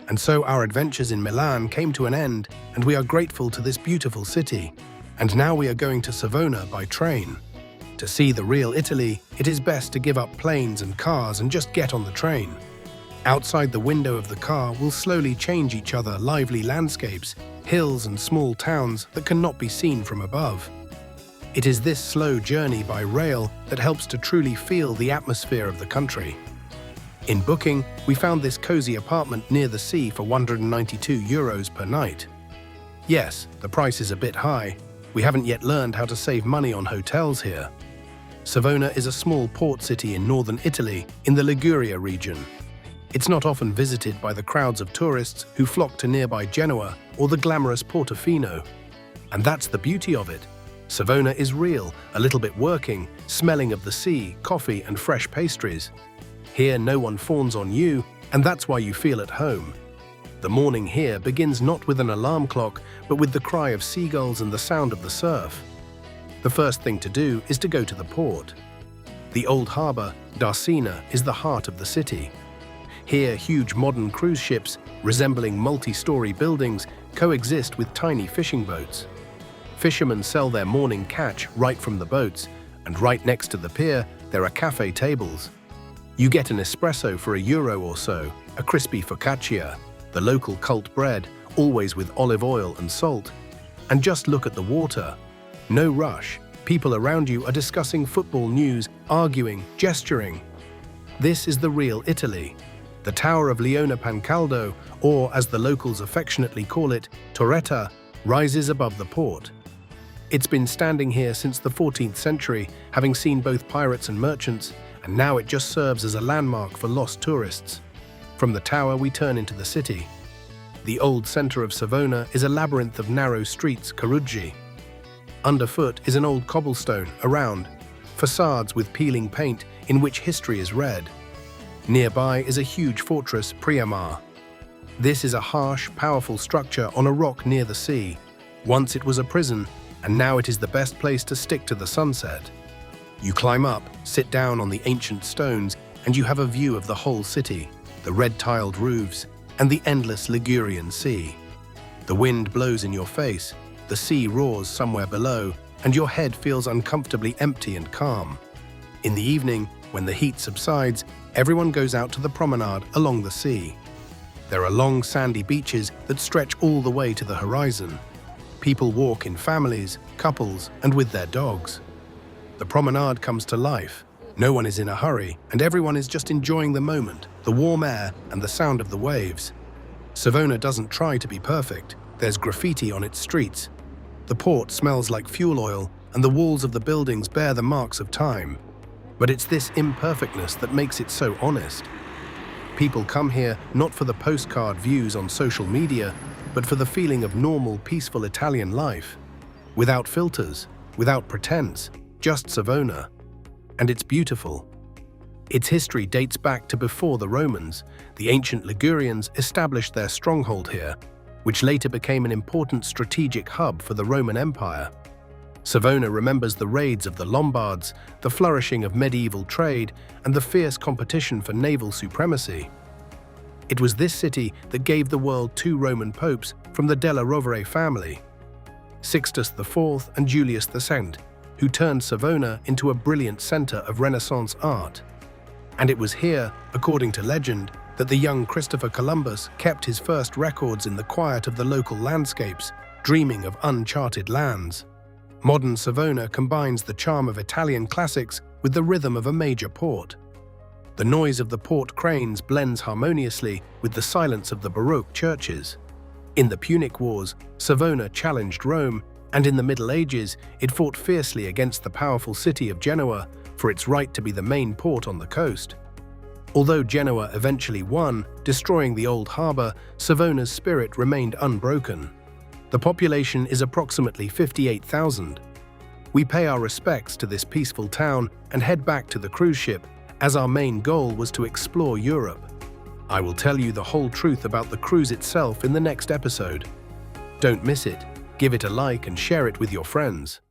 And so our adventures in Milan came to an end, and we are grateful to this beautiful city. And now we are going to Savona by train. To see the real Italy, it is best to give up planes and cars and just get on the train. Outside the window of the car will slowly change each other lively landscapes, hills and small towns that cannot be seen from above. It is this slow journey by rail that helps to truly feel the atmosphere of the country. In booking, we found this cozy apartment near the sea for €192 per night. Yes, the price is a bit high. We haven't yet learned how to save money on hotels here. Savona is a small port city in northern Italy, in the Liguria region. It's not often visited by the crowds of tourists who flock to nearby Genoa or the glamorous Portofino. And that's the beauty of it. Savona is real, a little bit working, smelling of the sea, coffee and fresh pastries. Here no one fawns on you, and that's why you feel at home. The morning here begins not with an alarm clock, but with the cry of seagulls and the sound of the surf. The first thing to do is to go to the port. The old harbour, Darsina, is the heart of the city. Here, huge modern cruise ships, resembling multi-story buildings, coexist with tiny fishing boats. Fishermen sell their morning catch right from the boats, and right next to the pier, there are cafe tables. You get an espresso for €1 or so, a crispy focaccia, the local cult bread, always with olive oil and salt. And just look at the water. No rush. People around you are discussing football news, arguing, gesturing. This is the real Italy. The Tower of Leone Pancaldo, or as the locals affectionately call it, Torretta, rises above the port. It's been standing here since the 14th century, having seen both pirates and merchants, and now it just serves as a landmark for lost tourists. From the tower we turn into the city. The old center of Savona is a labyrinth of narrow streets, caruggi. Underfoot is an old cobblestone, around, facades with peeling paint in which history is read. Nearby is a huge fortress, Priamar. This is a harsh, powerful structure on a rock near the sea. Once it was a prison, and now it is the best place to stick to the sunset. You climb up, sit down on the ancient stones, and you have a view of the whole city, the red-tiled roofs, and the endless Ligurian sea. The wind blows in your face, the sea roars somewhere below, and your head feels uncomfortably empty and calm. In the evening, when the heat subsides, everyone goes out to the promenade along the sea. There are long sandy beaches that stretch all the way to the horizon. People walk in families, couples, and with their dogs. The promenade comes to life. No one is in a hurry, and everyone is just enjoying the moment, the warm air, and the sound of the waves. Savona doesn't try to be perfect. There's graffiti on its streets. The port smells like fuel oil, and the walls of the buildings bear the marks of time. But it's this imperfectness that makes it so honest. People come here not for the postcard views on social media, but for the feeling of normal, peaceful Italian life. Without filters, without pretense, just Savona. And it's beautiful. Its history dates back to before the Romans. The ancient Ligurians established their stronghold here, which later became an important strategic hub for the Roman Empire. Savona remembers the raids of the Lombards, the flourishing of medieval trade, and the fierce competition for naval supremacy. It was this city that gave the world 2 Roman popes from the Della Rovere family, Sixtus IV and Julius II, who turned Savona into a brilliant center of Renaissance art. And it was here, according to legend, that the young Christopher Columbus kept his first records in the quiet of the local landscapes, dreaming of uncharted lands. Modern Savona combines the charm of Italian classics with the rhythm of a major port. The noise of the port cranes blends harmoniously with the silence of the Baroque churches. In the Punic Wars, Savona challenged Rome, and in the Middle Ages, it fought fiercely against the powerful city of Genoa for its right to be the main port on the coast. Although Genoa eventually won, destroying the old harbour, Savona's spirit remained unbroken. The population is approximately 58,000. We pay our respects to this peaceful town and head back to the cruise ship, as our main goal was to explore Europe. I will tell you the whole truth about the cruise itself in the next episode. Don't miss it. Give it a like and share it with your friends.